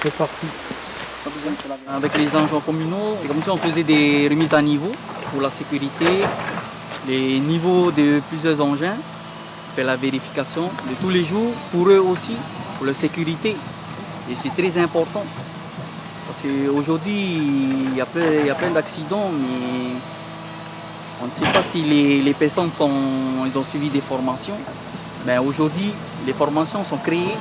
C'est parti. Avec les agents communaux, c'est comme si on faisait des remises à niveau pour la sécurité, les niveaux de plusieurs engins, on fait la vérification de tous les jours pour eux aussi, pour leur sécurité. Et c'est très important. Parce qu'aujourd'hui, il y a plein d'accidents, mais on ne sait pas si les personnes ils ont suivi des formations. Ben aujourd'hui, les formations sont créées.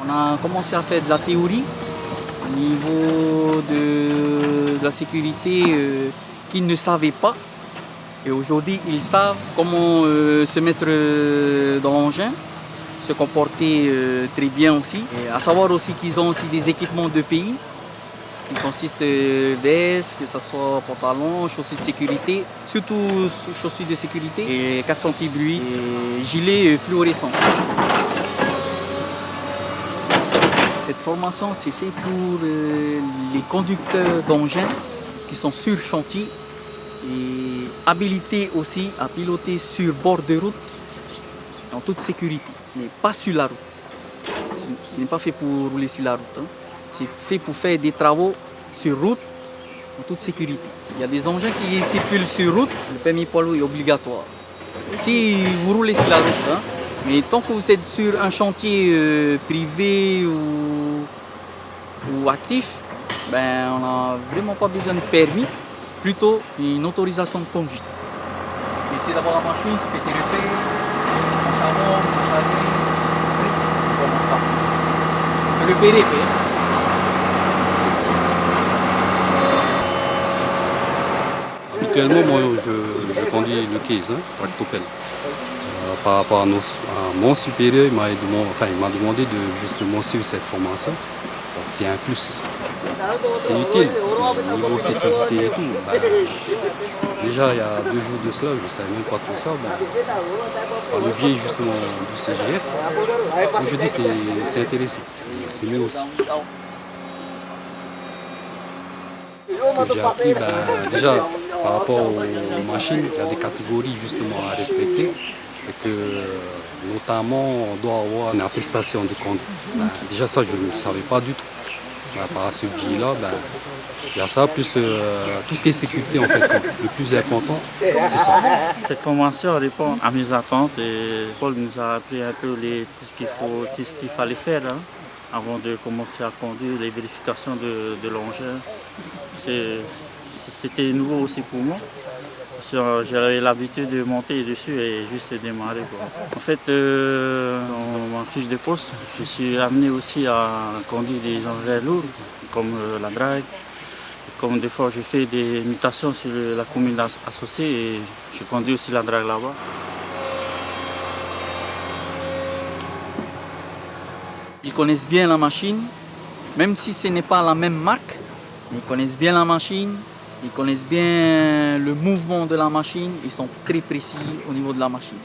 On a commencé à faire de la théorie au niveau de la sécurité qu'ils ne savaient pas. Et aujourd'hui, ils savent comment se mettre dans l'engin, se comporter très bien aussi. Et à savoir aussi qu'ils ont aussi des équipements de pays qui consistent vestes, que ce soit pantalons, chaussures de sécurité, surtout chaussures de sécurité, et casque anti-bruit et gilets fluorescents. Cette formation, c'est fait pour les conducteurs d'engins qui sont sur chantier et habilités aussi à piloter sur bord de route en toute sécurité, mais pas sur la route. Ce n'est pas fait pour rouler sur la route, hein. C'est fait pour faire des travaux sur route en toute sécurité. Il y a des engins qui circulent sur route, le permis poids lourd est obligatoire. Si vous roulez sur la route, hein, mais tant que vous êtes sur un chantier privé ou actif, ben, on n'a vraiment pas besoin de permis, plutôt une autorisation de conduite. Essayez d'avoir la machine, tu fais tes repères, en charbon, en chalet, tu peux repérer. Habituellement, moi, je conduis le case, tractopelle. Par rapport à mon supérieur, il m'a demandé de justement suivre cette formation. Donc c'est un plus. C'est utile. Niveau sécurité et tout. Déjà, il y a 2 jours de cela, je ne savais même pas tout ça. Par le biais justement du CGF, je dis c'est intéressant. C'est mieux aussi. Ce que j'ai appris, déjà, par rapport aux machines, il y a des catégories justement à respecter. Et que notamment on doit avoir une attestation de conduite. Déjà ça je ne savais pas du tout. Par ce biais-là, il y a ça, plus tout ce qui est sécurité en fait. Le plus important, c'est ça. Cette formation répond à mes attentes et Paul nous a appris un peu tout ce qu'il fallait faire avant de commencer à conduire, les vérifications de l'engin. C'était nouveau aussi pour moi. J'avais l'habitude de monter dessus et juste démarrer, quoi. En fait, dans ma fiche de poste, je suis amené aussi à conduire des engins lourds, comme la drague. Comme des fois, je fais des mutations sur la commune associée et je conduis aussi la drague là-bas. Ils connaissent bien la machine, même si ce n'est pas la même marque, ils connaissent bien la machine. Ils connaissent bien le mouvement de la machine, ils sont très précis au niveau de la machine.